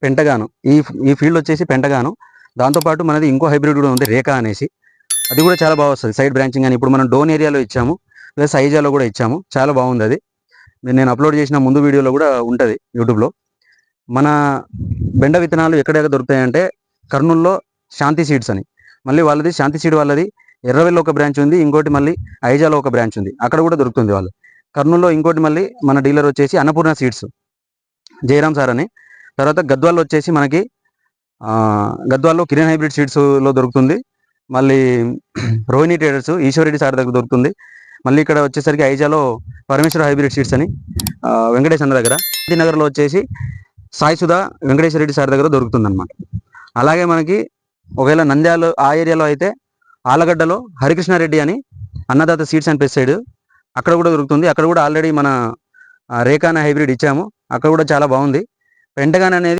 పెంటగాను. ఈ ఈ ఫీల్డ్ వచ్చేసి పెంటగాను. దాంతోపాటు మనది ఇంకో హైబ్రిడ్ కూడా ఉంది రేఖా అనేసి. అది కూడా చాలా బాగా వస్తుంది సైడ్ బ్రాంచింగ్ అని. ఇప్పుడు మనం డోన్ ఏరియాలో ఇచ్చాము, ప్లస్ ఐజాలో కూడా ఇచ్చాము. చాలా బాగుంది అది. నేను అప్లోడ్ చేసిన ముందు వీడియోలో కూడా ఉంటుంది యూట్యూబ్లో. మన బెండ విత్తనాలు ఎక్కడెక్కడ దొరుకుతాయంటే కర్నూలులో శాంతి సీడ్స్ అని, మళ్ళీ వాళ్ళది శాంతి సీడ్ వాళ్ళది ఎర్రవెల్లి ఒక బ్రాంచ్ ఉంది, ఇంకోటి మళ్ళీ ఐజాలో ఒక బ్రాంచ్ ఉంది, అక్కడ కూడా దొరుకుతుంది వాళ్ళు. కర్నూలులో ఇంకోటి మళ్ళీ మన డీలర్ వచ్చేసి అన్నపూర్ణ సీడ్స్ జయరామ్ సార్ అని. తర్వాత గద్వాల్లో వచ్చేసి మనకి గద్వాల్లో కిరణ్ హైబ్రిడ్ సీడ్స్లో దొరుకుతుంది. మళ్ళీ రోహిణి ట్రేడర్స్ ఈశ్వరెడ్డి సార్ దగ్గర దొరుకుతుంది. మళ్ళీ ఇక్కడ వచ్చేసరికి ఐజాలో పరమేశ్వర హైబ్రిడ్ సీడ్స్ అని వెంకటేష్ అన్న దగ్గర. నగర్లో వచ్చేసి సాయి సుధా వెంకటేశ్వర రెడ్డి సార్ దగ్గర దొరుకుతుంది అనమాట. అలాగే మనకి ఒకవేళ నంద్యాల ఆ ఏరియాలో అయితే ఆలగడ్డలో హరికృష్ణారెడ్డి అని అన్నదాత సీడ్స్ అండ్ పెస్టిసైడ్ అక్కడ కూడా దొరుకుతుంది. అక్కడ కూడా ఆల్రెడీ మన రేఖాన హైబ్రిడ్ ఇచ్చాము, అక్కడ కూడా చాలా బాగుంది. పెంటగాన్ అనేది